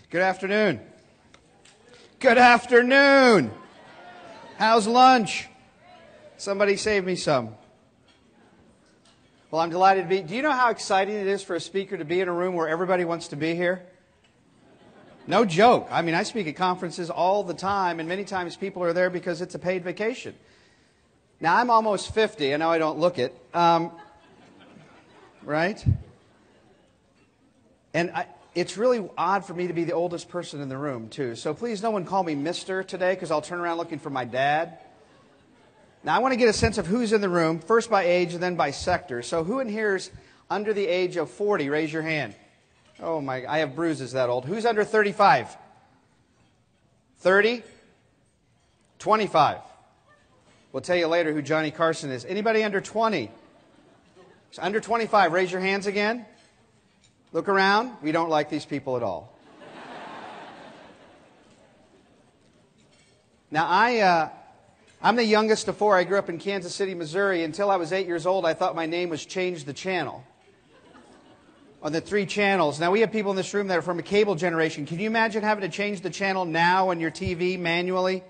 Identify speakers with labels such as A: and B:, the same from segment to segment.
A: Good afternoon. Good afternoon. How's lunch? Somebody save me some. Well, I'm delighted to be. Do you know how exciting it is for a speaker to be in a room where everybody wants to be here? No joke. I mean, I speak at conferences all the time, and many times people are there because it's a paid vacation. Now, I'm almost 50. I know I don't look it. Right? And it's really odd for me to be the oldest person in the room, too. So please, no one call me Mr. today, because I'll turn around looking for my dad. Now, I want to get a sense of who's in the room, first by age and then by sector. So who in here is under the age of 40? Raise your hand. Oh, my, I have bruises that old. Who's under 35? 30? 25. We'll tell you later who Johnny Carson is. Anybody under 20? So under 25, raise your hands again. Look around. We don't like these people at all. Now, I'm the youngest of four. I grew up in Kansas City, Missouri. Until I was 8 years old, I thought my name was Change the Channel. On the 3 channels. Now, we have people in this room that are from a cable generation. Can you imagine having to change the channel now on your TV manually?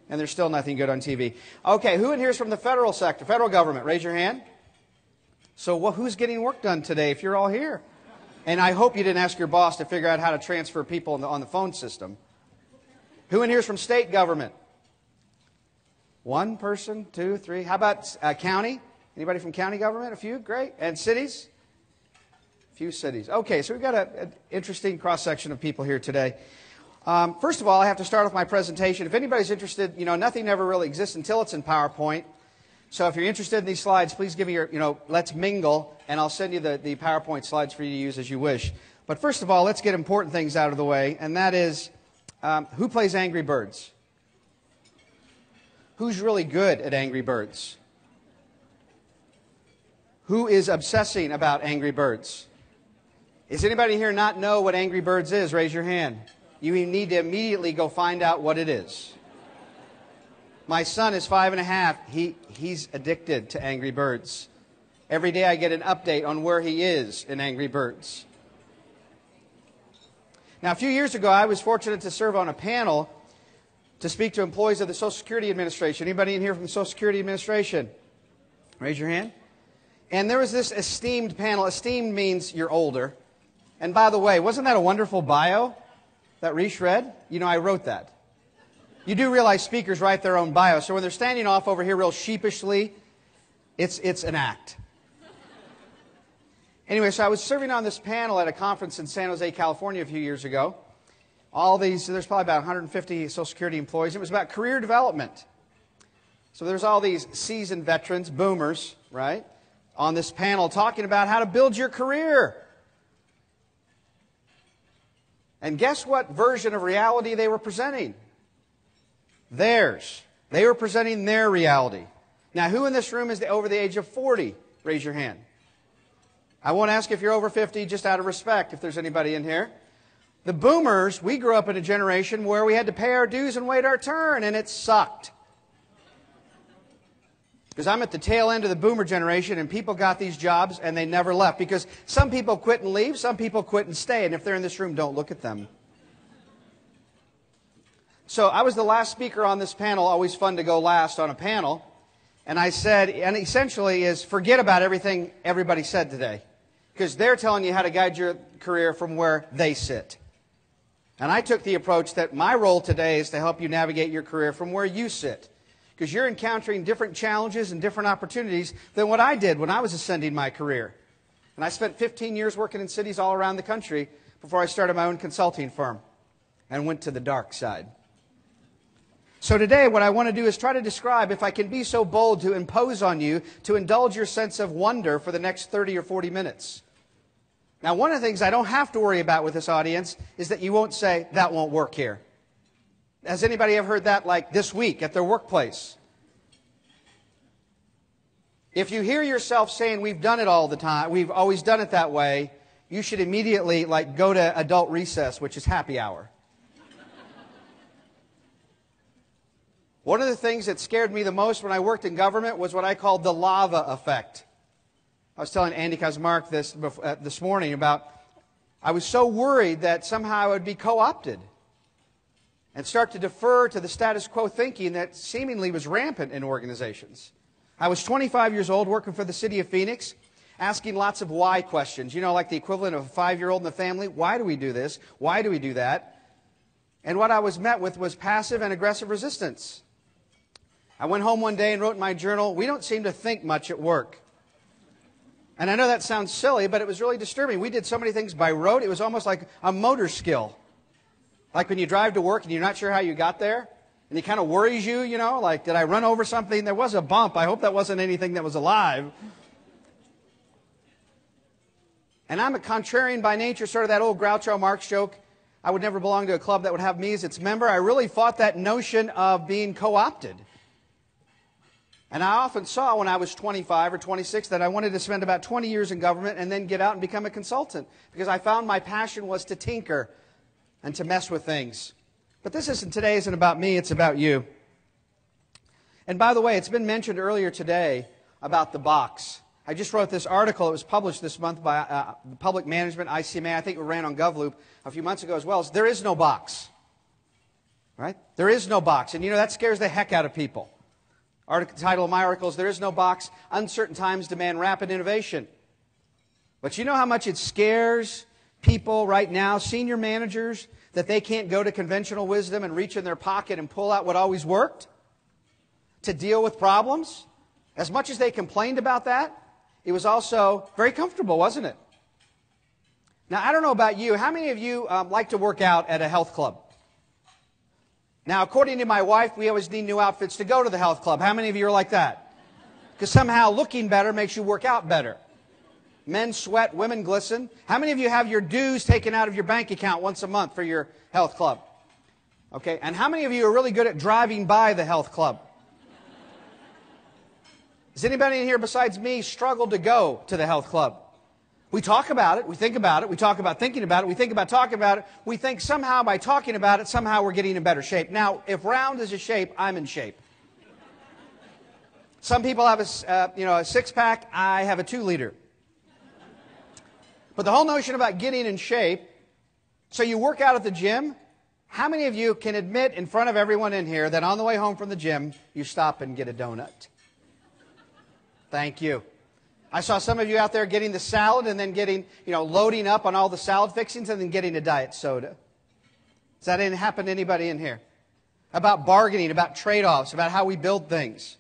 A: And there's still nothing good on TV. Okay, who in here is from the federal sector, federal government? Raise your hand. So who's getting work done today if you're all here? And I hope you didn't ask your boss to figure out how to transfer people on the phone system. Who in here is from state government? 1 person, 2, 3. How about county? Anybody from county government? A few? Great. And cities? A few cities. Okay, so we've got an interesting cross-section of people here today. First of all, I have to start with my presentation. If anybody's interested, nothing ever really exists until it's in PowerPoint. So if you're interested in these slides, please give me your, let's mingle, and I'll send you the PowerPoint slides for you to use as you wish. But first of all, let's get important things out of the way, and that is, who plays Angry Birds? Who's really good at Angry Birds? Who is obsessing about Angry Birds? Does anybody here not know what Angry Birds is? Raise your hand. You need to immediately go find out what it is. My son is 5½. He's addicted to Angry Birds. Every day I get an update on where he is in Angry Birds. Now, a few years ago, I was fortunate to serve on a panel to speak to employees of the Social Security Administration. Anybody in here from the Social Security Administration? Raise your hand. And there was this esteemed panel. Esteemed means you're older. And by the way, wasn't that a wonderful bio that Reese read? I wrote that. You do realize speakers write their own bio, so when they're standing off over here real sheepishly, it's an act. Anyway, so I was serving on this panel at a conference in San Jose, California a few years ago. There's probably about 150 Social Security employees. It was about career development. So there's all these seasoned veterans, boomers, right, on this panel talking about how to build your career. And guess what version of reality they were presenting? Theirs. They were presenting their reality. Now, who in this room is over the age of 40? Raise your hand. I won't ask if you're over 50, just out of respect, if there's anybody in here. The boomers, we grew up in a generation where we had to pay our dues and wait our turn, and it sucked. Because I'm at the tail end of the boomer generation, and people got these jobs, and they never left. Because some people quit and leave, some people quit and stay, and if they're in this room, don't look at them. So I was the last speaker on this panel, always fun to go last on a panel. And I said, and essentially is forget about everything everybody said today. Because they're telling you how to guide your career from where they sit. And I took the approach that my role today is to help you navigate your career from where you sit. Because you're encountering different challenges and different opportunities than what I did when I was ascending my career. And I spent 15 years working in cities all around the country before I started my own consulting firm and went to the dark side. So today what I want to do is try to describe, if I can be so bold to impose on you, to indulge your sense of wonder for the next 30 or 40 minutes. Now, one of the things I don't have to worry about with this audience is that you won't say, that won't work here. Has anybody ever heard that like this week at their workplace? If you hear yourself saying, we've done it all the time, we've always done it that way, you should immediately go to adult recess, which is happy hour. One of the things that scared me the most when I worked in government was what I called the lava effect. I was telling Andy Kazmark this morning about I was so worried that somehow I would be co-opted and start to defer to the status quo thinking that seemingly was rampant in organizations. I was 25 years old, working for the city of Phoenix, asking lots of why questions, you know, like the equivalent of a 5-year-old in the family. Why do we do this? Why do we do that? And what I was met with was passive and aggressive resistance. I went home one day and wrote in my journal, "We don't seem to think much at work." And I know that sounds silly, but it was really disturbing. We did so many things by rote, it was almost like a motor skill. Like when you drive to work and you're not sure how you got there, and it kind of worries you, you know, like, did I run over something? There was a bump. I hope that wasn't anything that was alive. And I'm a contrarian by nature, sort of that old Groucho Marx joke. I would never belong to a club that would have me as its member. I really fought that notion of being co-opted. And I often saw when I was 25 or 26 that I wanted to spend about 20 years in government and then get out and become a consultant, because I found my passion was to tinker and to mess with things. But today isn't about me, it's about you. And by the way, it's been mentioned earlier today about the box. I just wrote this article. It was published this month by Public Management, ICMA. I think it ran on GovLoop a few months ago as well. There is no box. Right? There is no box. And you know, that scares the heck out of people. Title of my article is, "There is no box. Uncertain times demand rapid innovation." But you know how much it scares people right now, senior managers, that they can't go to conventional wisdom and reach in their pocket and pull out what always worked to deal with problems? As much as they complained about that, it was also very comfortable, wasn't it? Now, I don't know about you. How many of you like to work out at a health club? Now, according to my wife, we always need new outfits to go to the health club. How many of you are like that? Because somehow looking better makes you work out better. Men sweat, women glisten. How many of you have your dues taken out of your bank account once a month for your health club? Okay, and how many of you are really good at driving by the health club? Does anybody in here besides me struggle to go to the health club? We talk about it, we think about it, we talk about thinking about it, we think about talking about it, we think somehow by talking about it, somehow we're getting in better shape. Now, if round is a shape, I'm in shape. Some people have a six-pack, I have a 2-liter. But the whole notion about getting in shape, so you work out at the gym. How many of you can admit in front of everyone in here that on the way home from the gym, you stop and get a donut? Thank you. I saw some of you out there getting the salad and then loading up on all the salad fixings and then getting a diet soda. Does that happen to anybody in here? About bargaining, about trade-offs, about how we build things.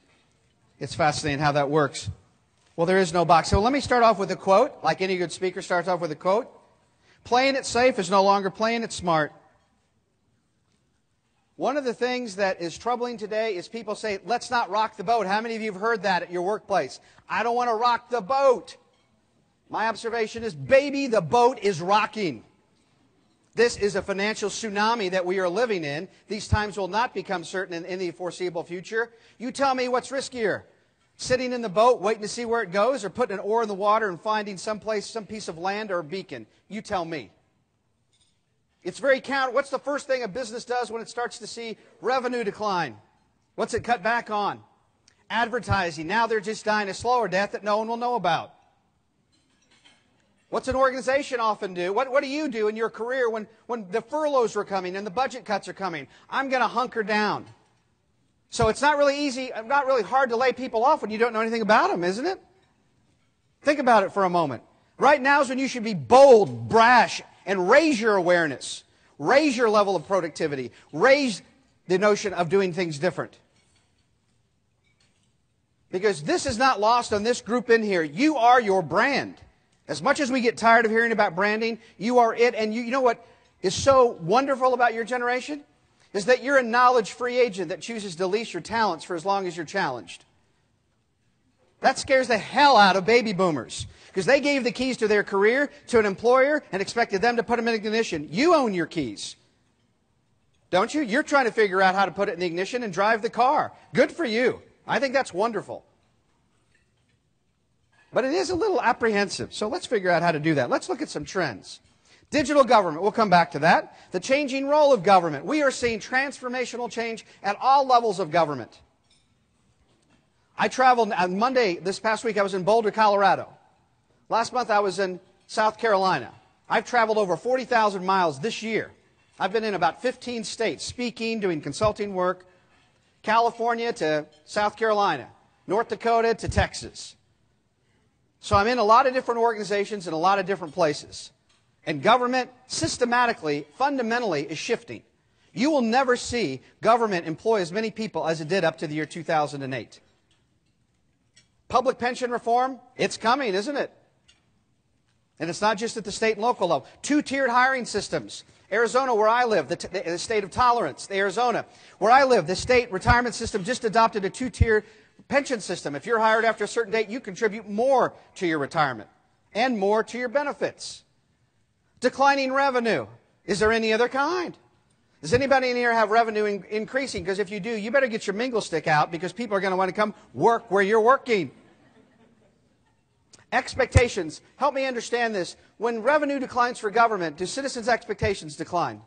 A: It's fascinating how that works. Well, there is no box. So let me start off with a quote, like any good speaker starts off with a quote. Playing it safe is no longer playing it smart. One of the things that is troubling today is people say, let's not rock the boat. How many of you have heard that at your workplace? I don't want to rock the boat. My observation is, baby, the boat is rocking. This is a financial tsunami that we are living in. These times will not become certain in the foreseeable future. You tell me what's riskier. Sitting in the boat, waiting to see where it goes, or putting an oar in the water and finding some piece of land or a beacon? You tell me. It's very counter. What's the first thing a business does when it starts to see revenue decline? What's it cut back on? Advertising. Now they're just dying a slower death that no one will know about. What's an organization often do? What do you do in your career when the furloughs are coming and the budget cuts are coming? I'm going to hunker down. So it's not really easy, not really hard to lay people off when you don't know anything about them, isn't it? Think about it for a moment. Right now is when you should be bold, brash, and raise your awareness. Raise your level of productivity. Raise the notion of doing things different. Because this is not lost on this group in here. You are your brand. As much as we get tired of hearing about branding, you are it. And you know what is so wonderful about your generation? Is that you're a knowledge-free agent that chooses to lease your talents for as long as you're challenged. That scares the hell out of baby boomers. Because they gave the keys to their career to an employer and expected them to put them in ignition. You own your keys. Don't you? You're trying to figure out how to put it in the ignition and drive the car. Good for you. I think that's wonderful. But it is a little apprehensive. So let's figure out how to do that. Let's look at some trends. Digital government, we'll come back to that. The changing role of government. We are seeing transformational change at all levels of government. I traveled on Monday, this past week, I was in Boulder, Colorado. Last month I was in South Carolina. I've traveled over 40,000 miles this year. I've been in about 15 states, speaking, doing consulting work, California to South Carolina, North Dakota to Texas. So I'm in a lot of different organizations in a lot of different places. And government systematically, fundamentally is shifting. You will never see government employ as many people as it did up to the year 2008. Public pension reform, it's coming, isn't it? And it's not just at the state and local level. Two-tiered hiring systems. Arizona, where I live, the state of tolerance, Arizona. Where I live, the state retirement system just adopted a two-tiered pension system. If you're hired after a certain date, you contribute more to your retirement and more to your benefits. Declining revenue. Is there any other kind? Does anybody in here have revenue increasing? Because if you do, you better get your mingle stick out because people are going to want to come work where you're working. Expectations. Help me understand this. When revenue declines for government, do citizens' expectations decline?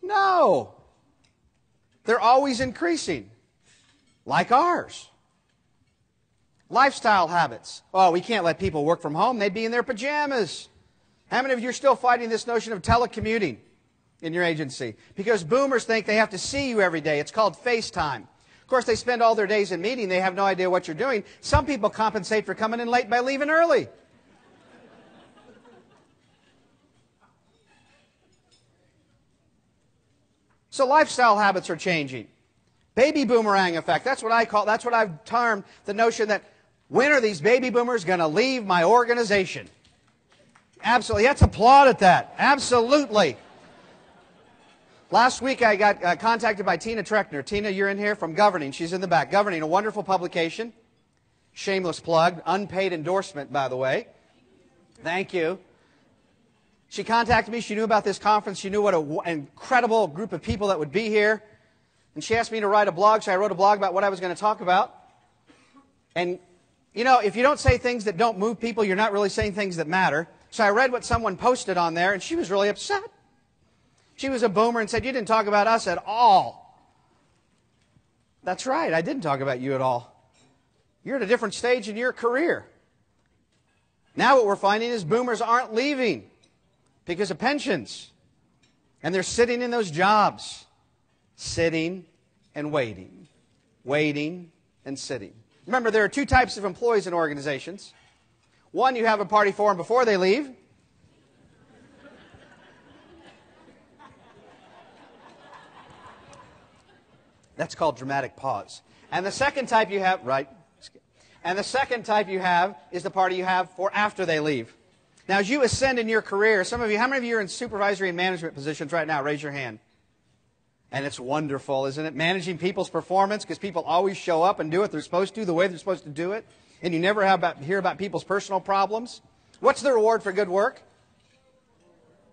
A: No. They're always increasing, like ours. Lifestyle habits. Oh, we can't let people work from home. They'd be in their pajamas. How many of you are still fighting this notion of telecommuting in your agency? Because boomers think they have to see you every day. It's called FaceTime. Of course, they spend all their days in meeting. They have no idea what you're doing. Some people compensate for coming in late by leaving early. So lifestyle habits are changing. Baby boomerang effect. That's what I call, that's what I've termed the notion that when are these baby boomers going to leave my organization? Absolutely. Let's applaud at that. Absolutely. Last week I got contacted by Tina Treckner. Tina, you're in here from Governing. She's in the back. Governing, a wonderful publication. Shameless plug. Unpaid endorsement, by the way. Thank you. She contacted me. She knew about this conference. She knew what an incredible group of people that would be here. And she asked me to write a blog, so I wrote a blog about what I was going to talk about. And, you know, if you don't say things that don't move people, you're not really saying things that matter. So I read what someone posted on there, and she was really upset. She was a boomer and said, you didn't talk about us at all. That's right, I didn't talk about you at all. You're at a different stage in your career. Now what we're finding is boomers aren't leaving because of pensions. And they're sitting in those jobs. Sitting and waiting. Waiting and sitting. Remember, there are two types of employees in organizations. One, you have a party for them before they leave. That's called dramatic pause. And the second type you have, right? And the second type you have is the party you have for after they leave. Now, as you ascend in your career, some of you, how many of you are in supervisory and management positions right now? Raise your hand. And it's wonderful, isn't it? Managing people's performance because people always show up and do what they're supposed to, the way they're supposed to do it. And you never hear about people's personal problems. What's the reward for good work?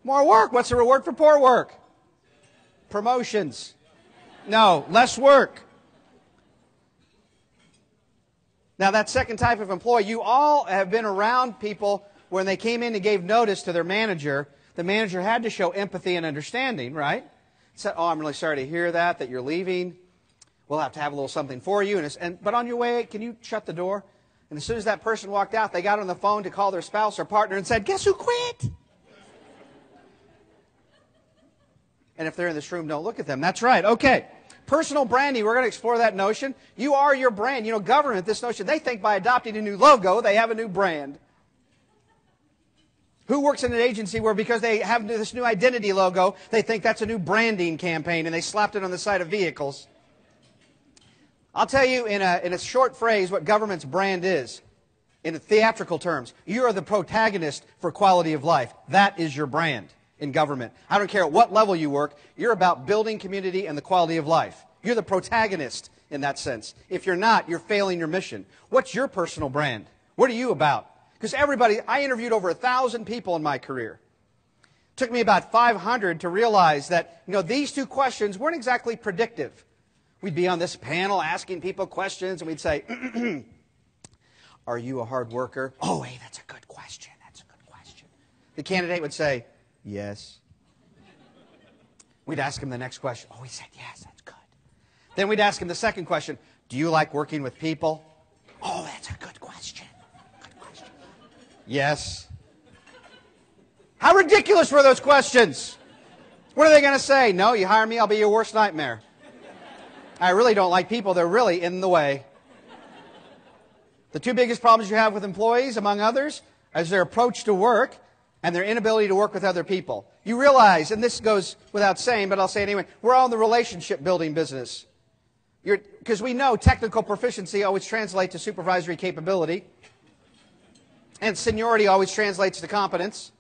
A: More work. What's the reward for poor work? Promotions. No, less work. Now, that second type of employee, you all have been around people when they came in and gave notice to their manager. The manager had to show empathy and understanding, right? Said, oh, I'm really sorry to hear that you're leaving. We'll have to have a little something for you. But on your way, can you shut the door? And as soon as that person walked out, they got on the phone to call their spouse or partner and said, guess who quit? And if they're in this room, don't look at them. That's right. Okay. Personal branding, we're going to explore that notion. You are your brand. You know, government, this notion, they think by adopting a new logo, they have a new brand. Who works in an agency where because they have this new identity logo, they think that's a new branding campaign and they slapped it on the side of vehicles? I'll tell you in a short phrase what government's brand is. In theatrical terms, you are the protagonist for quality of life. That is your brand in government. I don't care at what level you work, you're about building community and the quality of life. You're the protagonist in that sense. If you're not, you're failing your mission. What's your personal brand? What are you about? Because I interviewed over 1,000 people in my career. It took me about 500 to realize that, these two questions weren't exactly predictive. We'd be on this panel asking people questions and we'd say, are you a hard worker? Oh, hey, that's a good question. That's a good question. The candidate would say, yes. We'd ask him the next question. Oh, he said, yes, that's good. Then we'd ask him the second question. Do you like working with people? Oh, that's a good question. Good question. Yes. How ridiculous were those questions? What are they going to say? No, you hire me, I'll be your worst nightmare. I really don't like people. They're really in the way. The two biggest problems you have with employees, among others, is their approach to work and their inability to work with other people. You realize, and this goes without saying, but I'll say it anyway, we're all in the relationship building business. Because we know technical proficiency always translates to supervisory capability, and seniority always translates to competence.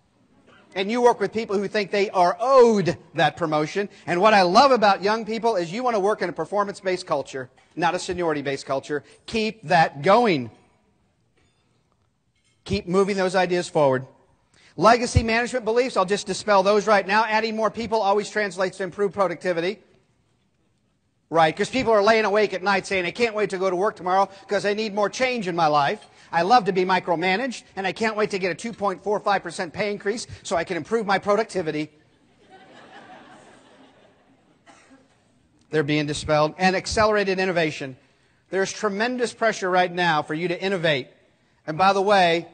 A: And you work with people who think they are owed that promotion. And what I love about young people is you want to work in a performance-based culture, not a seniority-based culture. Keep that going. Keep moving those ideas forward. Legacy management beliefs, I'll just dispel those right now. Adding more people always translates to improved productivity. Right, because people are laying awake at night saying, I can't wait to go to work tomorrow because I need more change in my life. I love to be micromanaged, and I can't wait to get a 2.45% pay increase so I can improve my productivity. They're being dispelled. And accelerated innovation. There's tremendous pressure right now for you to innovate. And by the way,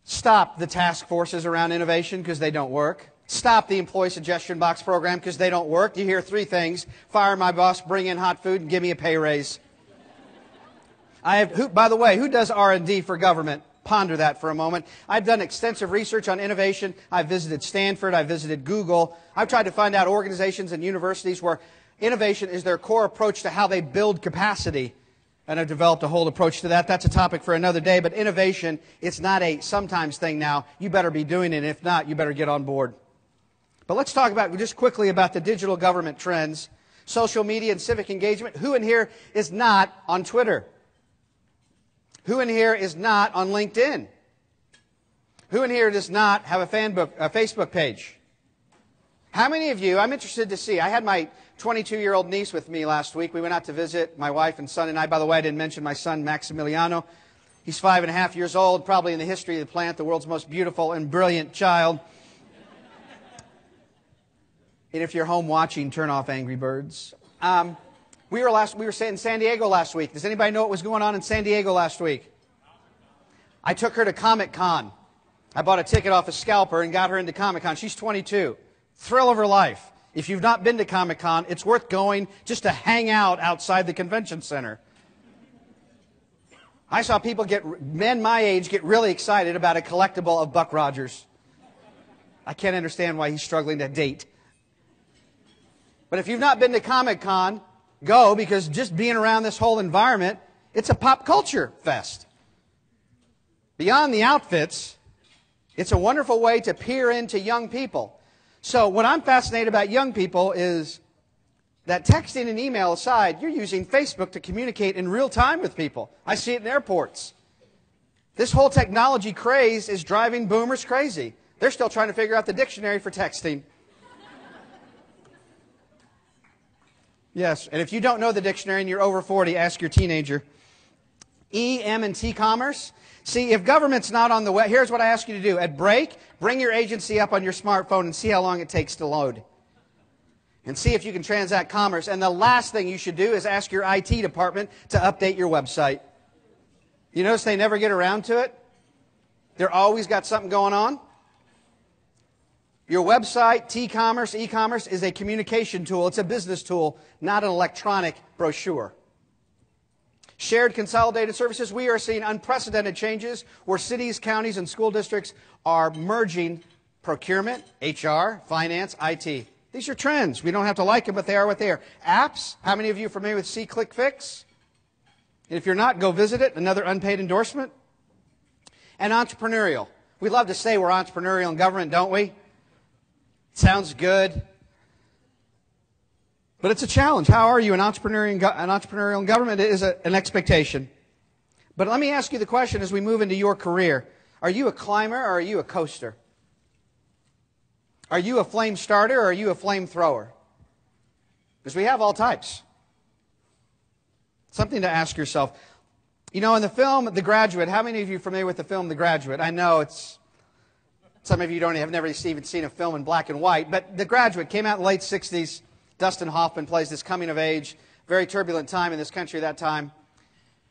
A: stop the task forces around innovation because they don't work. Stop the employee suggestion box program because they don't work. You hear three things: fire my boss, bring in hot food, and give me a pay raise. By the way, who does R&D for government? Ponder that for a moment. I've done extensive research on innovation. I've visited Stanford. I've visited Google. I've tried to find out organizations and universities where innovation is their core approach to how they build capacity. And I've developed a whole approach to that. That's a topic for another day. But innovation, it's not a sometimes thing now. You better be doing it. If not, you better get on board. But let's talk about just quickly about the digital government trends, social media and civic engagement. Who in here is not on Twitter? Who in here is not on LinkedIn? Who in here does not have a Facebook page? How many of you, I'm interested to see, I had my 22-year-old niece with me last week. We went out to visit, my wife and son and I. By the way, I didn't mention my son, Maximiliano. He's 5.5 years old, probably in the history of the planet, the world's most beautiful and brilliant child. And if you're home watching, turn off Angry Birds. We were in San Diego last week. Does anybody know what was going on in San Diego last week? I took her to Comic-Con. I bought a ticket off a scalper and got her into Comic-Con. She's 22. Thrill of her life. If you've not been to Comic-Con, it's worth going just to hang out outside the convention center. I saw men my age get really excited about a collectible of Buck Rogers. I can't understand why he's struggling to date. But if you've not been to Comic-Con, go, because just being around this whole environment, it's a pop culture fest. Beyond the outfits, it's a wonderful way to peer into young people. So what I'm fascinated about young people is that texting and email aside, you're using Facebook to communicate in real time with people. I see it in airports. This whole technology craze is driving boomers crazy. They're still trying to figure out the dictionary for texting. Yes, and if you don't know the dictionary and you're over 40, ask your teenager. E, M, and T commerce. See, if government's not on the way, here's what I ask you to do. At break, bring your agency up on your smartphone and see how long it takes to load. And see if you can transact commerce. And the last thing you should do is ask your IT department to update your website. You notice they never get around to it? They're always got something going on. Your website, T-commerce, e-commerce, is a communication tool. It's a business tool, not an electronic brochure. Shared consolidated services. We are seeing unprecedented changes where cities, counties, and school districts are merging procurement, HR, finance, IT. These are trends. We don't have to like them, but they are what they are. Apps. How many of you are familiar with See, Click, Fix? And if you're not, go visit it. Another unpaid endorsement. And entrepreneurial. We love to say we're entrepreneurial in government, don't we? Sounds good. But it's a challenge. How are you an entrepreneurial in government? It is an expectation. But let me ask you the question as we move into your career. Are you a climber or are you a coaster? Are you a flame starter or are you a flame thrower? Because we have all types. Something to ask yourself. You know, in the film The Graduate, how many of you are familiar with the film The Graduate? I know some of you have never even seen a film in black and white, but The Graduate came out in the late 60s. Dustin Hoffman plays this coming-of-age, very turbulent time in this country at that time.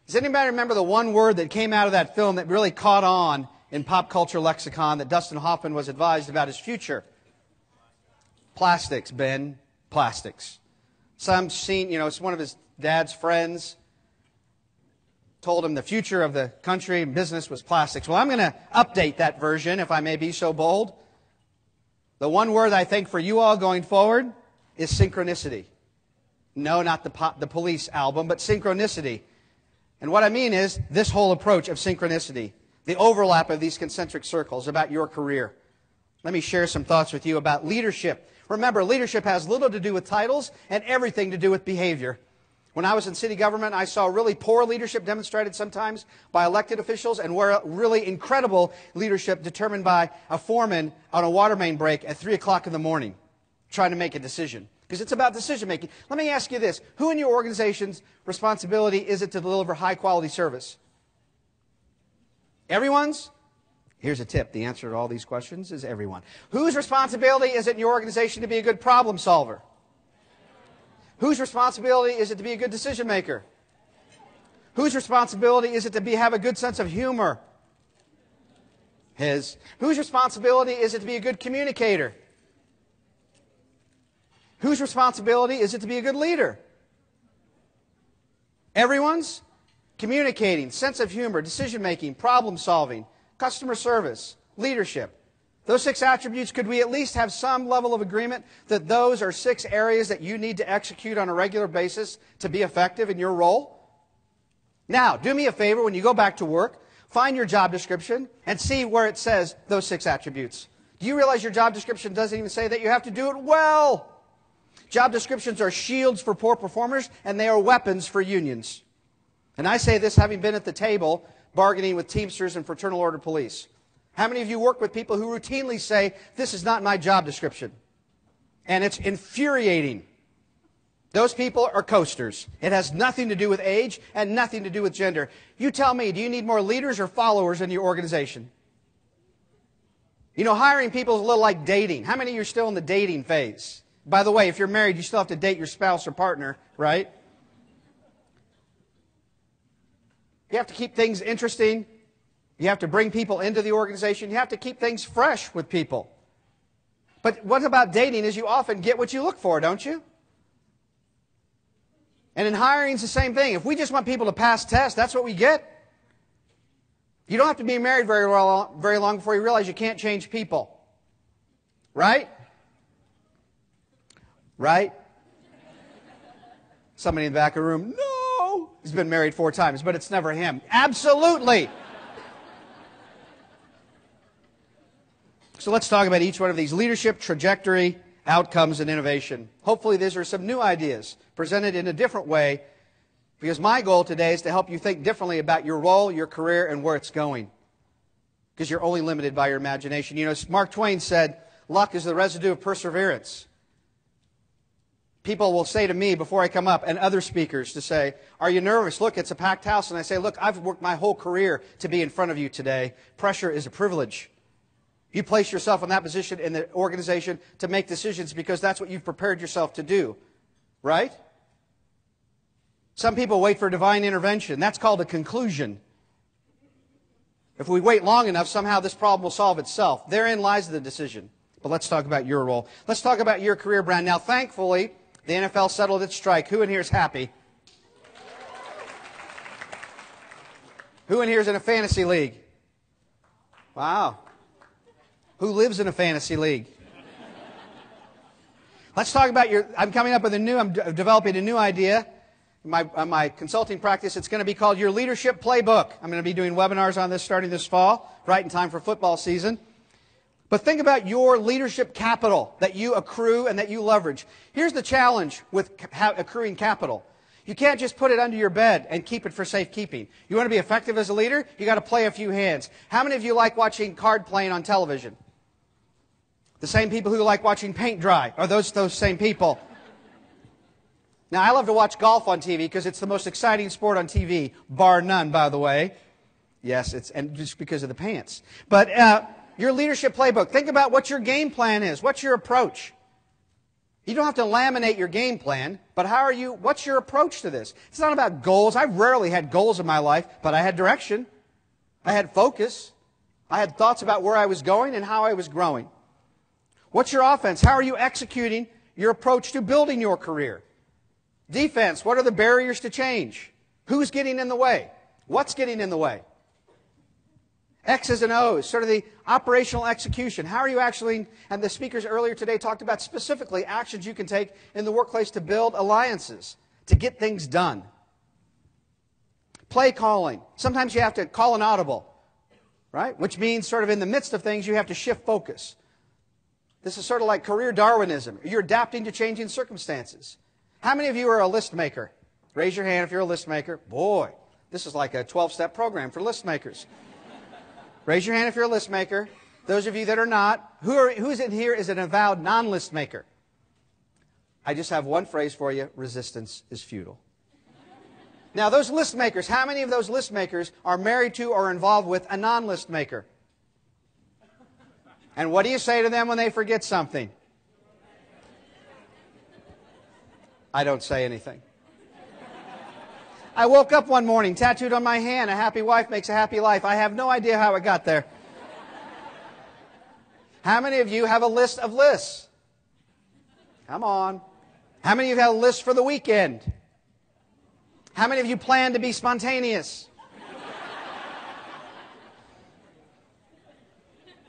A: Does anybody remember the one word that came out of that film that really caught on in pop culture lexicon that Dustin Hoffman was advised about his future? Plastics, Ben. Plastics. Some scene, it's one of his dad's friends told him the future of the country and business was plastics. Well, I'm going to update that version, if I may be so bold. The one word I think for you all going forward is synchronicity. No, not the Police album, but synchronicity. And what I mean is this whole approach of synchronicity, the overlap of these concentric circles about your career. Let me share some thoughts with you about leadership. Remember, leadership has little to do with titles and everything to do with behavior. When I was in city government, I saw really poor leadership demonstrated sometimes by elected officials and really incredible leadership determined by a foreman on a water main break at 3 o'clock in the morning trying to make a decision. Because it's about decision making. Let me ask you this. Who in your organization's responsibility is it to deliver high quality service? Everyone's? Here's a tip. The answer to all these questions is everyone. Whose responsibility is it in your organization to be a good problem solver? Whose responsibility is it to be a good decision maker? Whose responsibility is it to have a good sense of humor? His. Whose responsibility is it to be a good communicator? Whose responsibility is it to be a good leader? Everyone's? Communicating, sense of humor, decision making, problem solving, customer service, leadership. Those 6 attributes, could we at least have some level of agreement that those are 6 areas that you need to execute on a regular basis to be effective in your role? Now, do me a favor, when you go back to work, find your job description and see where it says those 6 attributes. Do you realize your job description doesn't even say that you have to do it well? Job descriptions are shields for poor performers, and they are weapons for unions. And I say this having been at the table bargaining with Teamsters and Fraternal Order Police. How many of you work with people who routinely say, this is not my job description? And it's infuriating. Those people are coasters. It has nothing to do with age and nothing to do with gender. You tell me, do you need more leaders or followers in your organization? You know, hiring people is a little like dating. How many of you are still in the dating phase? By the way, if you're married, you still have to date your spouse or partner, right? You have to keep things interesting. You have to bring people into the organization. You have to keep things fresh with people. But what about dating is you often get what you look for, don't you? And in hiring, it's the same thing. If we just want people to pass tests, that's what we get. You don't have to be married very long before you realize you can't change people. Right? Right? Somebody in the back of the room, no! He's been married 4 times, but it's never him. Absolutely! So let's talk about each one of these: leadership, trajectory, outcomes, and innovation. Hopefully these are some new ideas presented in a different way, because my goal today is to help you think differently about your role, your career, and where it's going. Because you're only limited by your imagination. You know, Mark Twain said, luck is the residue of perseverance. People will say to me before I come up, and other speakers, to say, are you nervous? Look, it's a packed house. And I say, look, I've worked my whole career to be in front of you today. Pressure is a privilege. You place yourself in that position in the organization to make decisions because that's what you've prepared yourself to do. Right? Some people wait for divine intervention. That's called a conclusion. If we wait long enough, somehow this problem will solve itself. Therein lies the decision. But let's talk about your role. Let's talk about your career brand. Now, thankfully, the NFL settled its strike. Who in here is happy? Who in here is in a fantasy league? Wow. Who lives in a fantasy league? Let's talk about I'm developing a new idea. In my consulting practice, it's going to be called your leadership playbook. I'm going to be doing webinars on this starting this fall, right in time for football season. But think about your leadership capital that you accrue and that you leverage. Here's the challenge with accruing capital. You can't just put it under your bed and keep it for safekeeping. You want to be effective as a leader? You got to play a few hands. How many of you like watching card playing on television? The same people who like watching paint dry are those same people. Now, I love to watch golf on TV because it's the most exciting sport on TV, bar none, by the way. Yes, and just because of the pants. But your leadership playbook, think about what your game plan is. What's your approach? You don't have to laminate your game plan, but what's your approach to this? It's not about goals. I've rarely had goals in my life, but I had direction. I had focus. I had thoughts about where I was going and how I was growing. What's your offense? How are you executing your approach to building your career? Defense, what are the barriers to change? Who's getting in the way? What's getting in the way? X's and O's, sort of the operational execution. How are you actually, and the speakers earlier today talked about specifically actions you can take in the workplace to build alliances, to get things done. Play calling. Sometimes you have to call an audible, right? Which means sort of in the midst of things you have to shift focus. This is sort of like career Darwinism. You're adapting to changing circumstances. How many of you are a list maker? Raise your hand if you're a list maker. Boy, this is like a 12-step program for list makers. Raise your hand if you're a list maker. Those of you that are not, who's in here is an avowed non-list maker? I just have one phrase for you. Resistance is futile. Now, those list makers, how many of those list makers are married to or involved with a non-list maker? And what do you say to them when they forget something? I don't say anything. I woke up one morning, tattooed on my hand, a happy wife makes a happy life. I have no idea how it got there. How many of you have a list of lists? Come on. How many of you have a list for the weekend? How many of you plan to be spontaneous?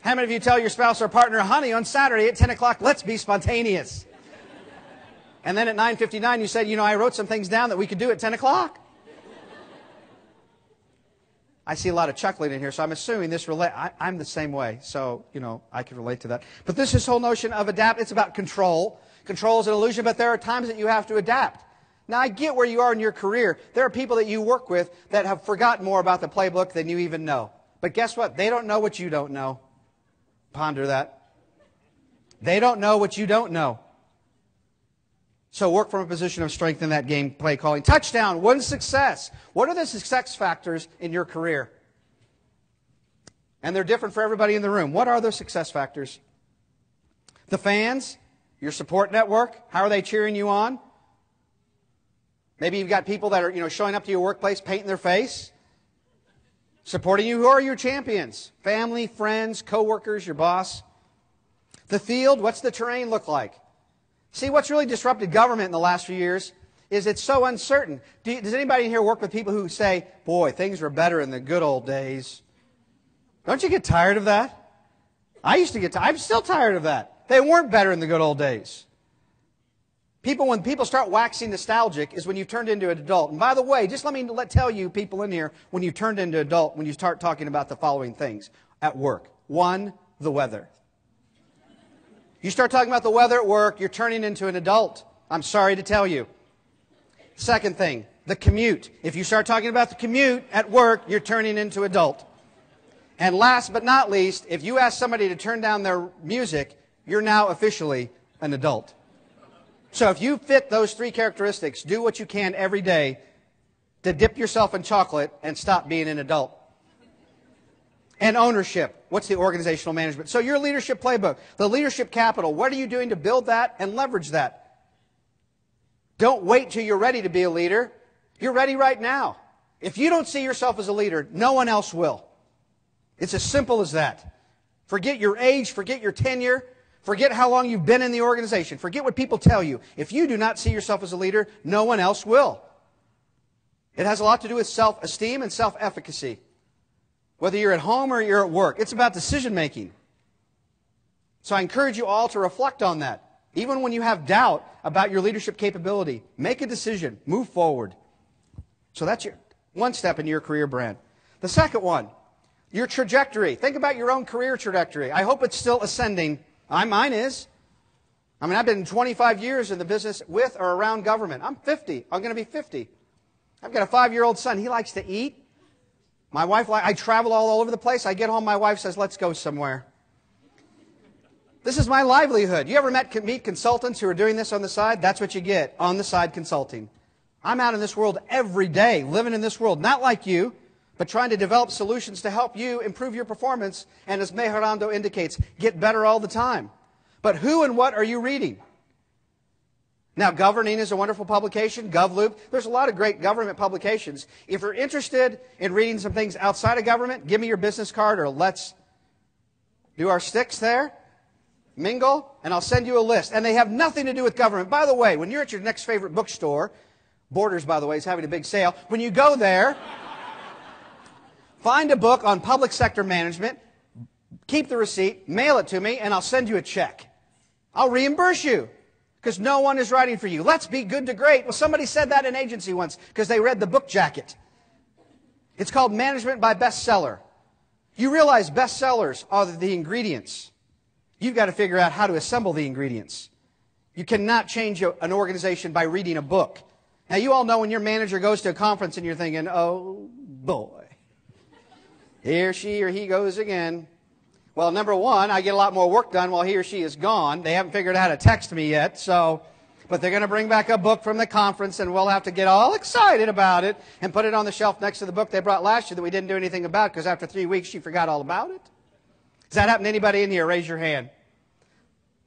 A: How many of you tell your spouse or partner, honey, on Saturday at 10 o'clock, let's be spontaneous? And then at 9:59 you said, I wrote some things down that we could do at 10 o'clock. I see a lot of chuckling in here, so I'm assuming this I'm the same way, so, I can relate to that. But this whole notion of adapt, it's about control. Control is an illusion, but there are times that you have to adapt. Now, I get where you are in your career. There are people that you work with that have forgotten more about the playbook than you even know. But guess what? They don't know what you don't know. Ponder that. They don't know what you don't know. So work from a position of strength in that game play calling. Touchdown, one success. What are the success factors in your career? And they're different for everybody in the room. What are those success factors? The fans, your support network, how are they cheering you on? Maybe you've got people that are, showing up to your workplace, painting their face, supporting you. Who are your champions? Family, friends, coworkers, your boss. The field, what's the terrain look like? See, what's really disrupted government in the last few years is it's so uncertain. Does anybody in here work with people who say, boy, things were better in the good old days? Don't you get tired of that? I used to get tired. I'm still tired of that. They weren't better in the good old days. When people start waxing nostalgic is when you've turned into an adult. And by the way, just let me tell you people in here, when you turned into an adult, when you start talking about the following things at work. 1, the weather. You start talking about the weather at work, you're turning into an adult. I'm sorry to tell you. Second thing, the commute. If you start talking about the commute at work, you're turning into adult. And last but not least, if you ask somebody to turn down their music, you're now officially an adult. So if you fit those 3 characteristics, do what you can every day to dip yourself in chocolate and stop being an adult. And ownership. What's the organizational management? So your leadership playbook, the leadership capital, what are you doing to build that and leverage that? Don't wait till you're ready to be a leader. You're ready right now. If you don't see yourself as a leader, no one else will. It's as simple as that. Forget your age, forget your tenure, forget how long you've been in the organization, forget what people tell you. If you do not see yourself as a leader, no one else will. It has a lot to do with self-esteem and self-efficacy. Whether you're at home or you're at work, it's about decision making. So I encourage you all to reflect on that. Even when you have doubt about your leadership capability, make a decision, move forward. So that's your one step into your career brand. The second one, your trajectory. Think about your own career trajectory. I hope it's still ascending. Mine is. I've been 25 years in the business with or around government. I'm 50. I'm going to be 50. I've got a 5-year-old son. He likes to eat. My wife, I travel all over the place. I get home, my wife says, let's go somewhere. This is my livelihood. You ever meet consultants who are doing this on the side? That's what you get, on the side consulting. I'm out in this world every day, living in this world, not like you, but trying to develop solutions to help you improve your performance, and as Mejorando indicates, get better all the time. But who and what are you reading? Now, Governing is a wonderful publication, GovLoop. There's a lot of great government publications. If you're interested in reading some things outside of government, give me your business card or let's Do our sticks there? Mingle, and I'll send you a list. And they have nothing to do with government. By the way, when you're at your next favorite bookstore, Borders, by the way, is having a big sale. When you go there, find a book on public sector management, keep the receipt, mail it to me, and I'll send you a check. I'll reimburse you because no one is writing for you. Let's be good to great. Well, somebody said that in an agency once because they read the book jacket. It's called Management by Bestseller. You realize bestsellers are the ingredients. You've got to figure out how to assemble the ingredients. You cannot change an organization by reading a book. Now, you all know when your manager goes to a conference and you're thinking, oh, boy, here she or he goes again. Well, number one, I get a lot more work done while he or she is gone. They haven't figured out how to text me yet, but they're going to bring back a book from the conference, and we'll have to get all excited about it and put it on the shelf next to the book they brought last year that we didn't do anything about because after 3 weeks, she forgot all about it. Does that happen to anybody in here? Raise your hand.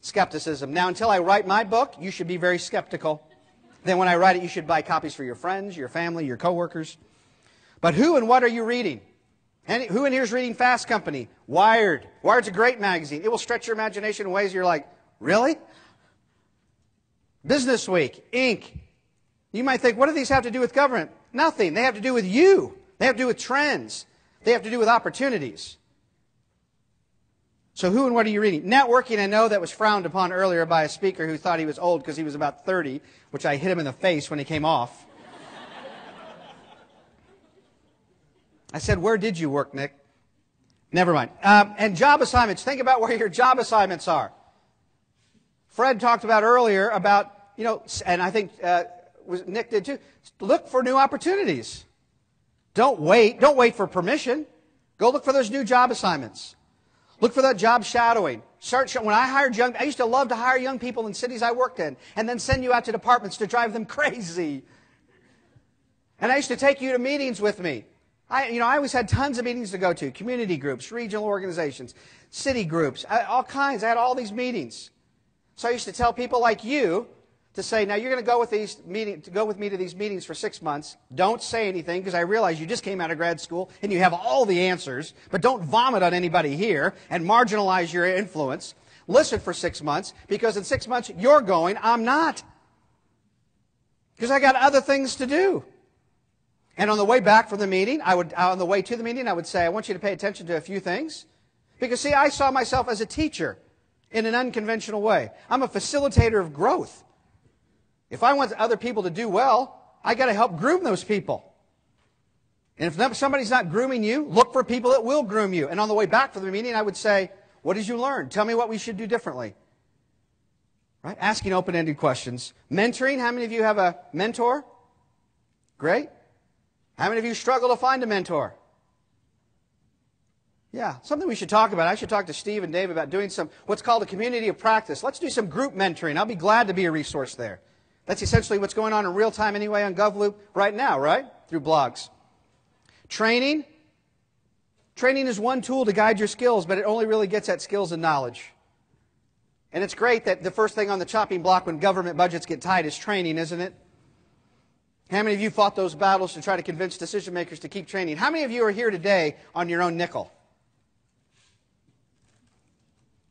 A: Skepticism. Now, until I write my book, you should be very skeptical. Then when I write it, you should buy copies for your friends, your family, your coworkers. But who and what are you reading? Who in here is reading Fast Company? Wired. Wired's a great magazine. It will stretch your imagination in ways you're like, really? Business Week, Inc. You might think, what do these have to do with government? Nothing. They have to do with you. They have to do with trends. They have to do with opportunities. So who and what are you reading? Networking, I know that was frowned upon earlier by a speaker who thought he was old because he was about 30, which I hit him in the face when he came off. I said, where did you work, Nick? Never mind. And job assignments. Think about where your job assignments are. Fred talked about earlier about, and I think Nick did too, look for new opportunities. Don't wait. Don't wait for permission. Go look for those new job assignments. Look for that job shadowing. When I used to love to hire young people in cities I worked in and then send you out to departments to drive them crazy. And I used to take you to meetings with me. I always had tons of meetings to go to, community groups, regional organizations, city groups, all kinds. I had all these meetings. So I used to tell people like you to say, now you're going to go with me to these meetings for 6 months. Don't say anything because I realize you just came out of grad school and you have all the answers, but don't vomit on anybody here and marginalize your influence. Listen for 6 months because in 6 months you're going, I'm not. Because I got other things to do. And on the way back from the meeting, on the way to the meeting, I would say, I want you to pay attention to a few things. Because, see, I saw myself as a teacher in an unconventional way. I'm a facilitator of growth. If I want other people to do well, I got to help groom those people. And if somebody's not grooming you, look for people that will groom you. And on the way back from the meeting, I would say, what did you learn? Tell me what we should do differently. Right? Asking open-ended questions. Mentoring, how many of you have a mentor? Great. How many of you struggle to find a mentor? Yeah, something we should talk about. I should talk to Steve and Dave about doing what's called a community of practice. Let's do some group mentoring. I'll be glad to be a resource there. That's essentially what's going on in real time anyway on GovLoop right now, right? Through blogs. Training. Training is one tool to guide your skills, but it only really gets at skills and knowledge. And it's great that the first thing on the chopping block when government budgets get tight is training, isn't it? How many of you fought those battles to try to convince decision makers to keep training? How many of you are here today on your own nickel?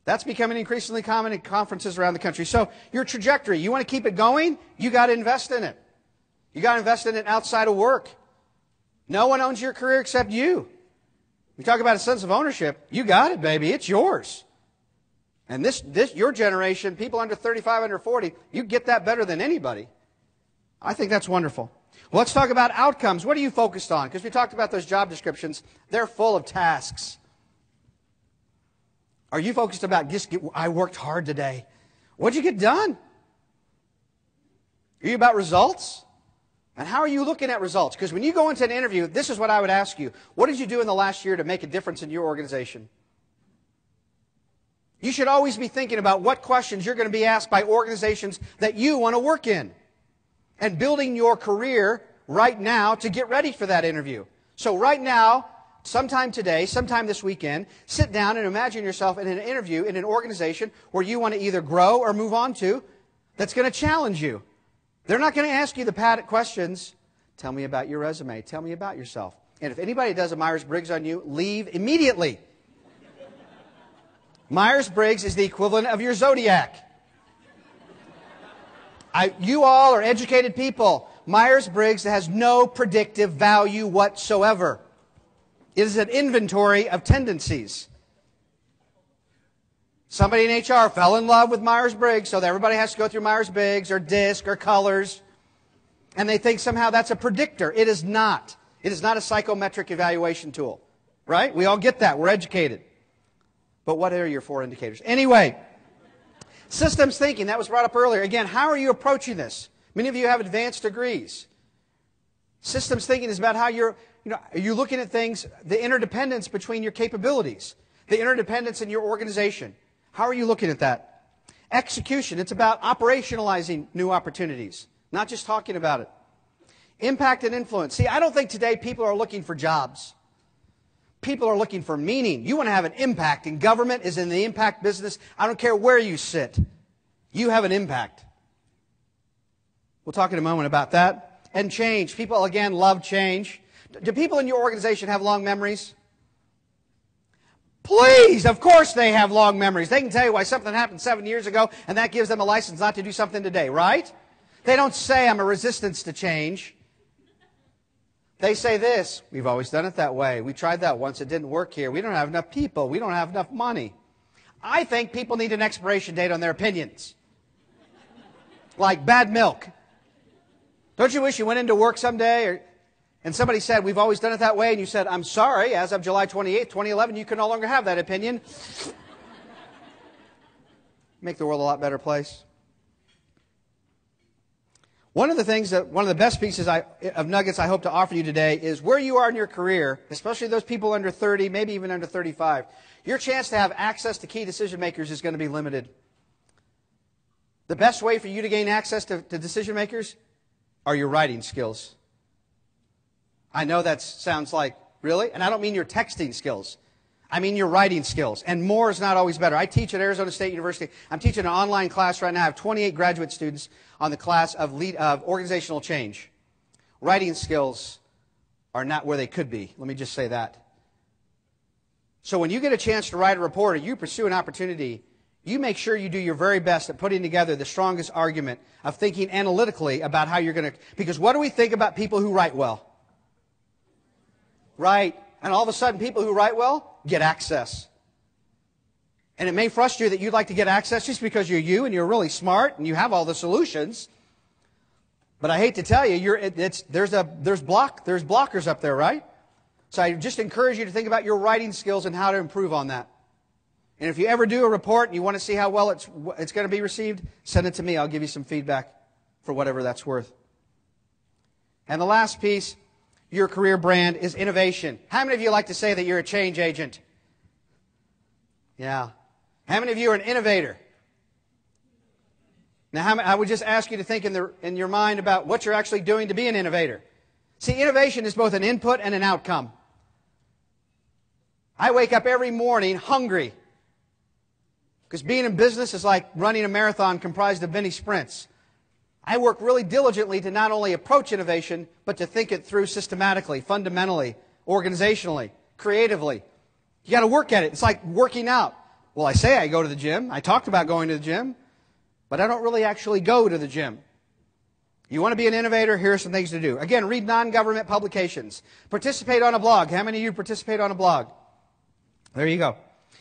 A: That's becoming increasingly common in conferences around the country. So your trajectory, you want to keep it going? You got to invest in it. You got to invest in it outside of work. No one owns your career except you. We talk about a sense of ownership. You got it, baby. It's yours. And your generation, people under 35, under 40, you get that better than anybody. I think that's wonderful. Well, let's talk about outcomes. What are you focused on? Because we talked about those job descriptions. They're full of tasks. Are you focused about, I worked hard today? What'd you get done? Are you about results? And how are you looking at results? Because when you go into an interview, this is what I would ask you. What did you do in the last year to make a difference in your organization? You should always be thinking about what questions you're going to be asked by organizations that you want to work in. And building your career right now to get ready for that interview. So right now, sometime today, sometime this weekend, sit down and imagine yourself in an interview in an organization where you want to either grow or move on to that's going to challenge you. They're not going to ask you the padded questions. Tell me about your resume. Tell me about yourself. And if anybody does a Myers-Briggs on you, leave immediately. Myers-Briggs is the equivalent of your zodiac. You all are educated people. Myers-Briggs has no predictive value whatsoever. It is an inventory of tendencies. Somebody in HR fell in love with Myers-Briggs, so that everybody has to go through Myers-Briggs or DISC or colors, and they think somehow that's a predictor. It is not. It is not a psychometric evaluation tool, right? We all get that. We're educated. But what are your 4 indicators? Anyway, systems thinking, that was brought up earlier. Again, how are you approaching this? Many of you have advanced degrees. Systems thinking is about how are you looking at things, the interdependence between your capabilities, the interdependence in your organization. How are you looking at that? Execution, it's about operationalizing new opportunities, not just talking about it. Impact and influence. See, I don't think today people are looking for jobs. People are looking for meaning. You want to have an impact, and government is in the impact business. I don't care where you sit. You have an impact. We'll talk in a moment about that. And change. People, again, love change. Do people in your organization have long memories? Please, of course they have long memories. They can tell you why something happened 7 years ago, and that gives them a license not to do something today, right? They don't say, I'm a resistance to change. They say this, we've always done it that way. We tried that once, it didn't work here. We don't have enough people. We don't have enough money. I think people need an expiration date on their opinions. Like bad milk. Don't you wish you went into work someday and somebody said, we've always done it that way, and you said, I'm sorry, as of July 28th, 2011, you can no longer have that opinion. Make the world a lot better place. One of the best pieces of nuggets I hope to offer you today is where you are in your career, especially those people under 30, maybe even under 35, your chance to have access to key decision makers is going to be limited. The best way for you to gain access to decision makers are your writing skills. I know that sounds like, really? And I don't mean your texting skills. I mean your writing skills. And more is not always better. I teach at Arizona State University. I'm teaching an online class right now. I have 28 graduate students on the class of organizational change. Writing skills are not where they could be. Let me just say that. So when you get a chance to write a report or you pursue an opportunity, you make sure you do your very best at putting together the strongest argument of thinking analytically about how you're going to... Because what do we think about people who write well? Right. And all of a sudden, people who write well get access. And it may frustrate you that you'd like to get access just because you're you and you're really smart and you have all the solutions. But I hate to tell you, there's blockers up there, right? So I just encourage you to think about your writing skills and how to improve on that. And if you ever do a report and you want to see how well it's going to be received, send it to me. I'll give you some feedback for whatever that's worth. And the last piece, your career brand, is innovation. How many of you like to say that you're a change agent? Yeah. How many of you are an innovator? Now, I would just ask you to think in your mind about what you're actually doing to be an innovator. See, innovation is both an input and an outcome. I wake up every morning hungry because being in business is like running a marathon comprised of many sprints. I work really diligently to not only approach innovation, but to think it through systematically, fundamentally, organizationally, creatively. You got to work at it. It's like working out. Well, I say I go to the gym. I talked about going to the gym, but I don't really actually go to the gym. You want to be an innovator? Here are some things to do. Again, read non-government publications. Participate on a blog. How many of you participate on a blog? There you go.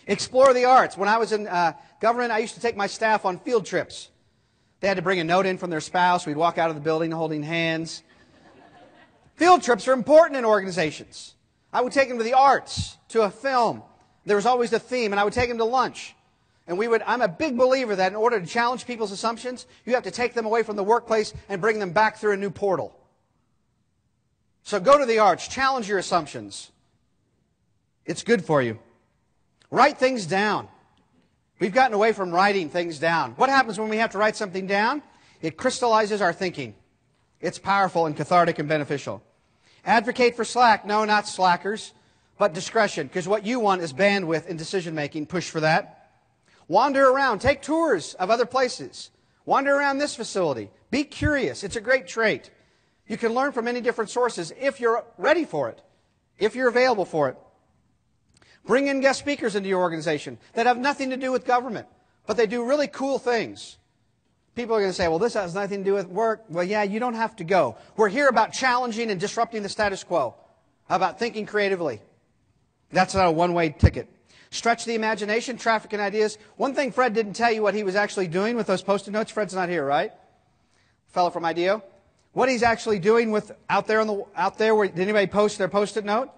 A: Explore the arts. When I was in government, I used to take my staff on field trips. They had to bring a note in from their spouse. We'd walk out of the building holding hands. Field trips are important in organizations. I would take them to the arts, to a film. There was always a theme, and I would take them to lunch. And I'm a big believer that in order to challenge people's assumptions, you have to take them away from the workplace and bring them back through a new portal. So go to the arts, challenge your assumptions. It's good for you. Write things down. We've gotten away from writing things down. What happens when we have to write something down? It crystallizes our thinking. It's powerful and cathartic and beneficial. Advocate for slack. No, not slackers, but discretion, because what you want is bandwidth in decision-making. Push for that. Wander around. Take tours of other places. Wander around this facility. Be curious. It's a great trait. You can learn from many different sources if you're ready for it, if you're available for it. Bring in guest speakers into your organization that have nothing to do with government, but they do really cool things. People are going to say, well, this has nothing to do with work. Well, yeah, you don't have to go. We're here about challenging and disrupting the status quo, about thinking creatively. That's not a one-way ticket. Stretch the imagination, traffic and ideas. One thing Fred didn't tell you what he was actually doing with those Post-it notes. Fred's not here, right? Fellow from IDEO. What he's actually doing with out there where did anybody post their Post-it note?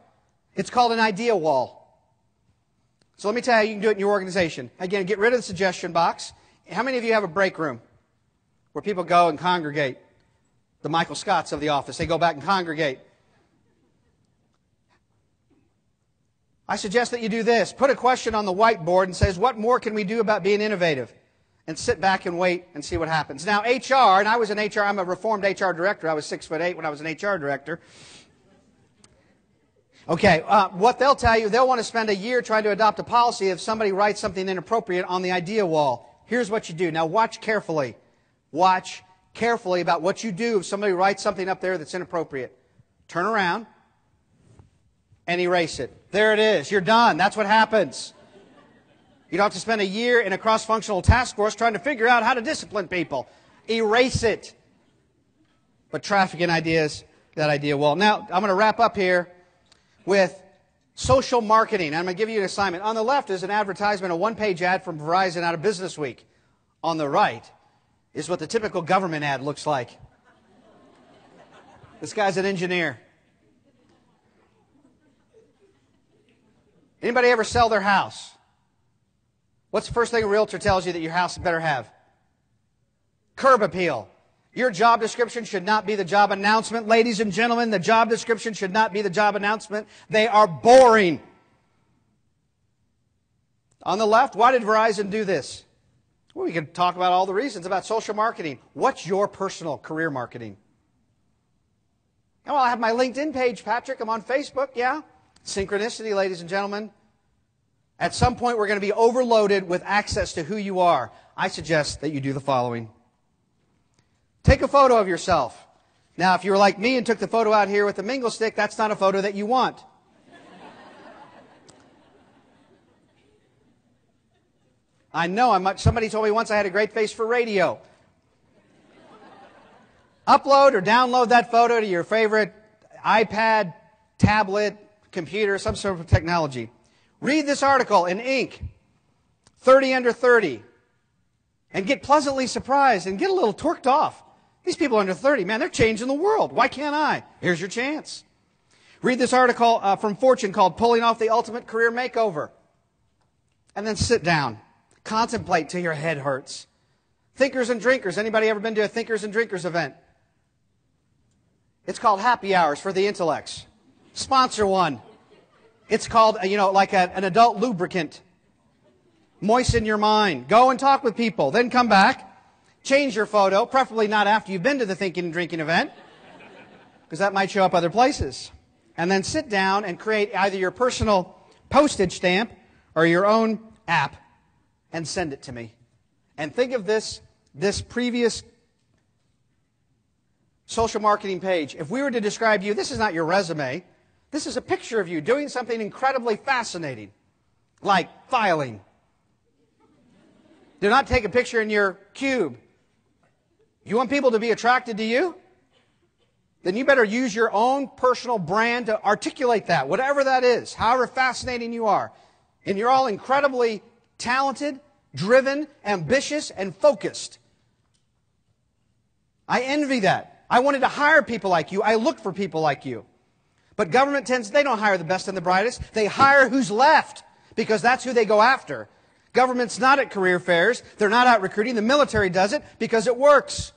A: It's called an idea wall. So let me tell you, you can do it in your organization. Again, get rid of the suggestion box. How many of you have a break room where people go and congregate? The Michael Scotts of the office. They go back and congregate. I suggest that you do this. Put a question on the whiteboard and says, what more can we do about being innovative? And sit back and wait and see what happens. Now, HR, and I was an HR, I'm a reformed HR director. I was 6'8" when I was an HR director. Okay, what they'll tell you, they'll want to spend a year trying to adopt a policy if somebody writes something inappropriate on the idea wall. Here's what you do. Now, watch carefully. Watch carefully about what you do if somebody writes something up there that's inappropriate. Turn around and erase it. There it is. You're done. That's what happens. You don't have to spend a year in a cross-functional task force trying to figure out how to discipline people. Erase it. But traffic and ideas, that idea wall. Now, I'm going to wrap up here with social marketing. I'm going to give you an assignment. On the left is an advertisement, a one-page ad from Verizon out of Business Week. On the right is what the typical government ad looks like. This guy's an engineer. Anybody ever sell their house? What's the first thing a realtor tells you that your house better have? Curb appeal. Your job description should not be the job announcement. Ladies and gentlemen, the job description should not be the job announcement. They are boring. On the left, why did Verizon do this? Well, we could talk about all the reasons about social marketing. What's your personal career marketing? Oh, well, I have my LinkedIn page, Patrick. I'm on Facebook, yeah. Synchronicity, ladies and gentlemen. At some point, we're going to be overloaded with access to who you are. I suggest that you do the following. Take a photo of yourself. Now, if you were like me and took the photo out here with the mingle stick, that's not a photo that you want. I know, somebody told me once I had a great face for radio. Upload or download that photo to your favorite iPad, tablet, computer, some sort of technology. Read this article in ink, 30 under 30, and get pleasantly surprised and get a little torqued off. These people under 30, man, they're changing the world. Why can't I? Here's your chance. Read this article from Fortune called Pulling Off the Ultimate Career Makeover. And then sit down. Contemplate till your head hurts. Thinkers and Drinkers. Anybody ever been to a Thinkers and Drinkers event? It's called Happy Hours for the Intellects. Sponsor one. It's called, like an adult lubricant. Moisten your mind. Go and talk with people. Then come back. Change your photo, preferably not after you've been to the thinking and drinking event, because that might show up other places. And then sit down and create either your personal postage stamp or your own app and send it to me. And think of this previous social marketing page. If we were to describe you, this is not your resume. This is a picture of you doing something incredibly fascinating, like filing. Do not take a picture in your cube. You want people to be attracted to you? Then you better use your own personal brand to articulate that, whatever that is, however fascinating you are. And you're all incredibly talented, driven, ambitious, and focused. I envy that. I wanted to hire people like you. I look for people like you. But government they don't hire the best and the brightest. They hire who's left, because that's who they go after. Government's not at career fairs. They're not out recruiting. The military does it because it works.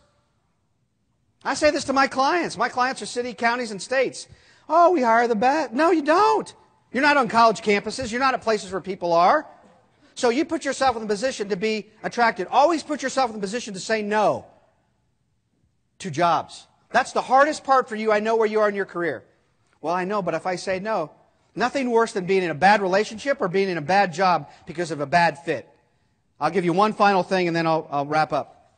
A: I say this to my clients. My clients are city, counties, and states. Oh, we hire the best. No, you don't. You're not on college campuses. You're not at places where people are. So you put yourself in the position to be attracted. Always put yourself in the position to say no to jobs. That's the hardest part for you. I know where you are in your career. Well, I know, but if I say no, nothing worse than being in a bad relationship or being in a bad job because of a bad fit. I'll give you one final thing and then I'll wrap up.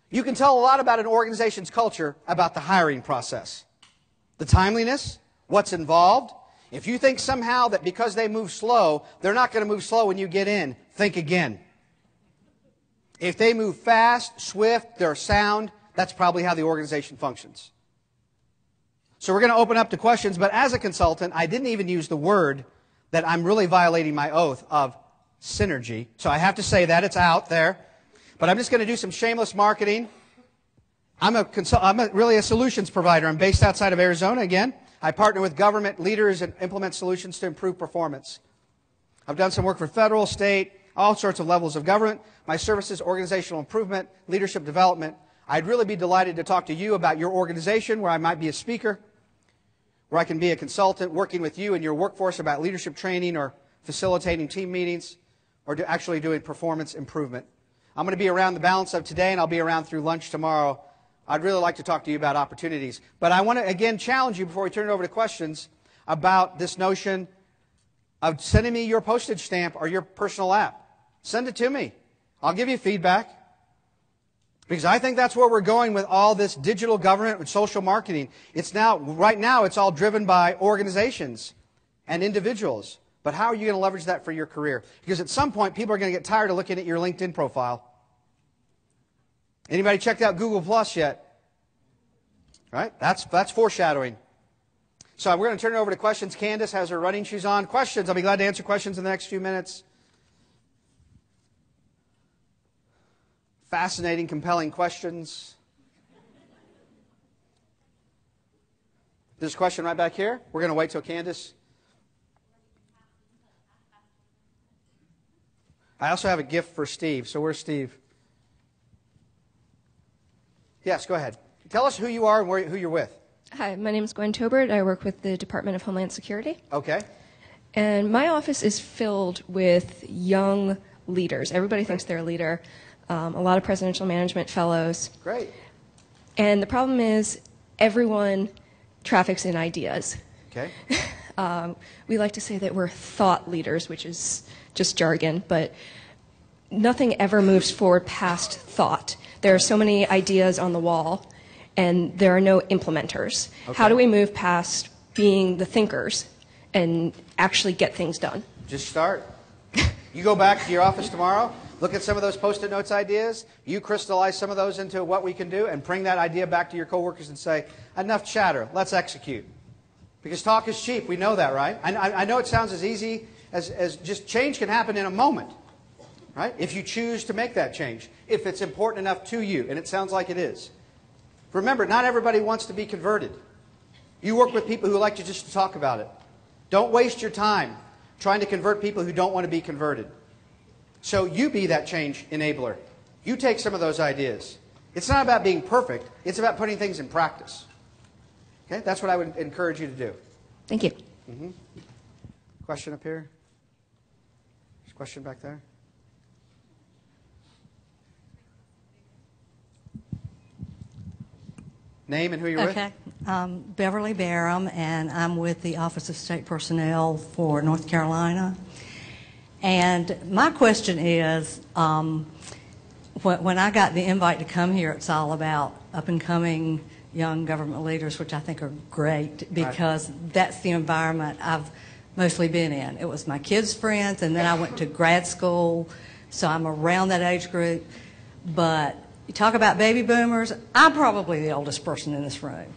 A: You can tell a lot about an organization's culture about the hiring process. The timeliness, what's involved. If you think somehow that because they move slow, they're not going to move slow when you get in, think again. If they move fast, swift, they're sound, that's probably how the organization functions. So we're going to open up to questions, but as a consultant, I didn't even use the word that I'm really violating my oath of synergy. So I have to say that, it's out there. But I'm just going to do some shameless marketing. I'm really a solutions provider. I'm based outside of Arizona again. I partner with government leaders and implement solutions to improve performance. I've done some work for federal, state, all sorts of levels of government. My services, organizational improvement, leadership development. I'd really be delighted to talk to you about your organization, where I might be a speaker, where I can be a consultant working with you and your workforce about leadership training or facilitating team meetings or actually doing performance improvement. I'm going to be around the balance of today, and I'll be around through lunch tomorrow. I'd really like to talk to you about opportunities. But I want to, again, challenge you before we turn it over to questions about this notion of sending me your postage stamp or your personal app. Send it to me. I'll give you feedback. Because I think that's where we're going with all this digital government and social marketing. Right now, it's all driven by organizations and individuals. But how are you going to leverage that for your career? Because at some point, people are going to get tired of looking at your LinkedIn profile. Anybody checked out Google Plus yet? Right? That's foreshadowing. So we're going to turn it over to questions. Candace has her running shoes on. Questions. I'll be glad to answer questions in the next few minutes. Fascinating, compelling questions. There's a question right back here. We're going to wait till Candace. I also have a gift for Steve. So where's Steve? Yes, go ahead. Tell us who you are and who you're with.
B: Hi, my name is Gwen Tobert. I work with the Department of Homeland Security.
A: Okay.
B: And my office is filled with young leaders. Everybody thinks they're a leader. A lot of presidential management fellows.
A: Great.
B: And the problem is everyone traffics in ideas.
A: Okay.
B: We like to say that we're thought leaders, which is just jargon, but nothing ever moves forward past thought. There are so many ideas on the wall, and there are no implementers.
A: Okay.
B: How do we move past being the thinkers and actually get things done?
A: Just start. You go back to your office tomorrow, look at some of those Post-it notes ideas, you crystallize some of those into what we can do, and bring that idea back to your coworkers and say, enough chatter, let's execute. Because talk is cheap, we know that, right? I know it sounds as easy as just change can happen in a moment, right? If you choose to make that change, if it's important enough to you, and it sounds like it is. Remember, not everybody wants to be converted. You work with people who like to just talk about it. Don't waste your time trying to convert people who don't want to be converted. So you be that change enabler. You take some of those ideas. It's not about being perfect. It's about putting things in practice. Okay? That's what I would encourage you to do.
B: Thank you.
A: Mm-hmm. Question up here? There's a question back there? Name and who you're with?
C: Okay. Beverly Barham, and I'm with the Office of State Personnel for North Carolina. And my question is, when I got the invite to come here, it's all about up-and-coming young government leaders, which I think are great, because that's the environment I've mostly been in. It was my kids' friends, and then I went to grad school, so I'm around that age group. But you talk about baby boomers, I'm probably the oldest person in this room.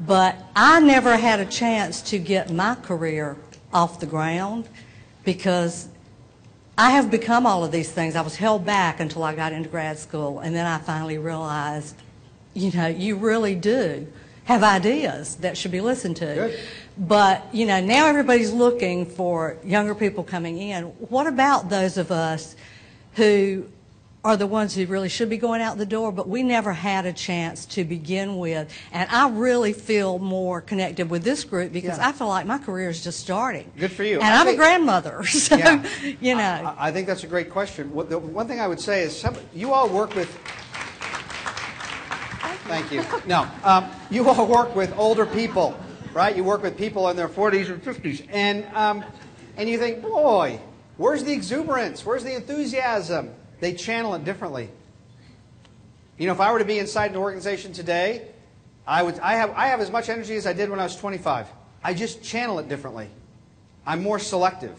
C: But I never had a chance to get my career off the ground because I have become all of these things. I was held back until I got into grad school, and then I finally realized, you know, you really do have ideas that should be listened to.
A: Good.
C: But, you know, now everybody's looking for younger people coming in. What about those of us who are the ones who really should be going out the door, but we never had a chance to begin with? And I really feel more connected with this group because I feel like my career is just starting.
A: Good for you.
C: And I'm a grandmother, so, you know.
A: I think that's a great question. The one thing I would say is you all work with... Thank you. No, you all work with older people, right? You work with people in their 40s or 50s. And you think, boy, where's the exuberance? Where's the enthusiasm? They channel it differently. You know, if I were to be inside an organization today, I have as much energy as I did when I was 25. I just channel it differently. I'm more selective.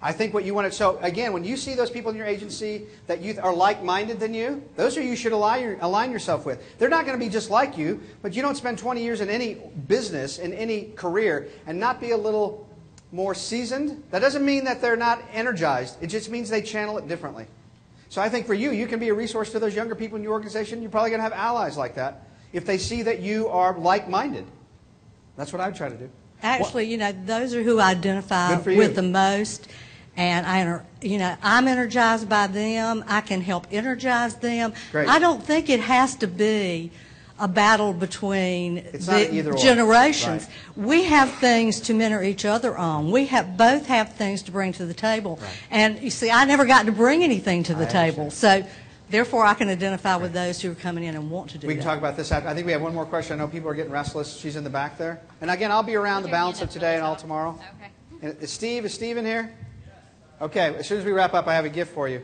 A: I think what you want to, so again, when you see those people in your agency that you are like-minded than you, those are you should align yourself with. They're not going to be just like you, but you don't spend 20 years in any business, in any career, and not be a little more seasoned. That doesn't mean that they're not energized. It just means they channel it differently. So I think for you, you can be a resource to those younger people in your organization. You're probably going to have allies like that if they see that you are like-minded. That's what I would try to do.
C: Actually, you know, those are who I identify with the most. And I'm energized by them. I can help energize them.
A: Great.
C: I don't think it has to be a battle between the generations.
A: Right.
C: We have things to mentor each other on. We both have things to bring to the table.
A: Right.
C: And you see, I never got to bring anything to the table. So therefore, I can identify with those who are coming in and want to do that.
A: We can talk about this after. I think we have one more question. I know people are getting restless. She's in the back there. And again, I'll be around the balance of today and all tomorrow.
B: Okay.
A: And is Steve in here? Okay, as soon as we wrap up, I have a gift for you.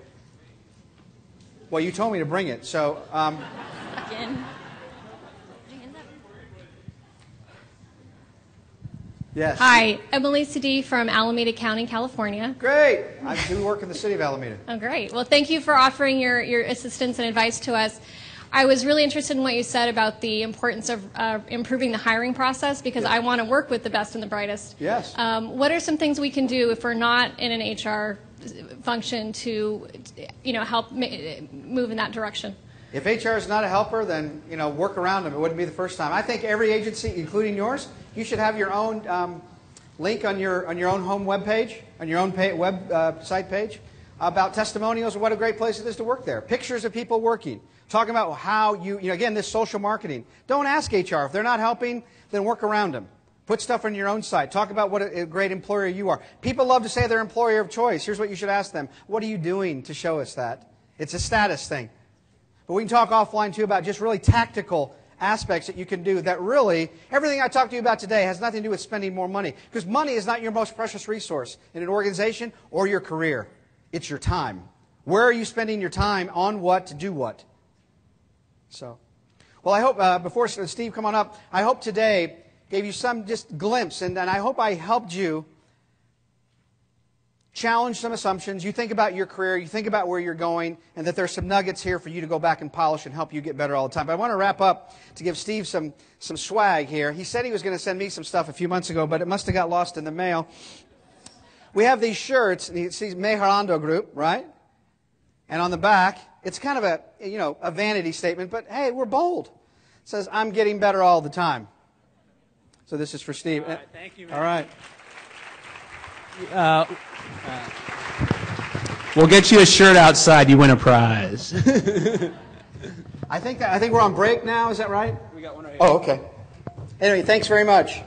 A: Well, you told me to bring it, so...
B: Again.
A: Yes.
D: Hi, I'm Elisa D. from Alameda County, California.
A: Great. I do work in the city of Alameda.
D: Oh, great. Well, thank you for offering your assistance and advice to us. I was really interested in what you said about the importance of improving the hiring process because I want to work with the best and the brightest.
A: Yes.
D: What are some things we can do if we're not in an HR function to, help move in that direction?
A: If HR is not a helper, then work around them. It wouldn't be the first time. I think every agency, including yours, you should have your own link on your own home web page, on your own website page, about testimonials and what a great place it is to work there. Pictures of people working. Talking about how again, this social marketing. Don't ask HR. If they're not helping, then work around them. Put stuff on your own site. Talk about what a great employer you are. People love to say they're employer of choice. Here's what you should ask them. What are you doing to show us that? It's a status thing. But we can talk offline, too, about just really tactical aspects that you can do that really, everything I talked to you about today has nothing to do with spending more money. Because money is not your most precious resource in an organization or your career. It's your time. Where are you spending your time on what to do what? So, well, I hope, before Steve come on up, I hope today gave you some just glimpse, and I hope I helped you challenge some assumptions. You think about your career, you think about where you're going, and that there's some nuggets here for you to go back and polish and help you get better all the time. But I want to wrap up to give Steve some swag here. He said he was going to send me some stuff a few months ago, but it must have got lost in the mail. We have these shirts, and it's Mejorando Group, right? And on the back, it's kind of a vanity statement, but hey, we're bold. It says, I'm getting better all the time. So this is for Steve.
E: All right, thank you, man.
A: All right.
E: We'll get you a shirt outside. You win a prize.
A: I think we're on break now. Is that right?
E: We got one right here.
A: Oh, okay. Anyway, thanks very much.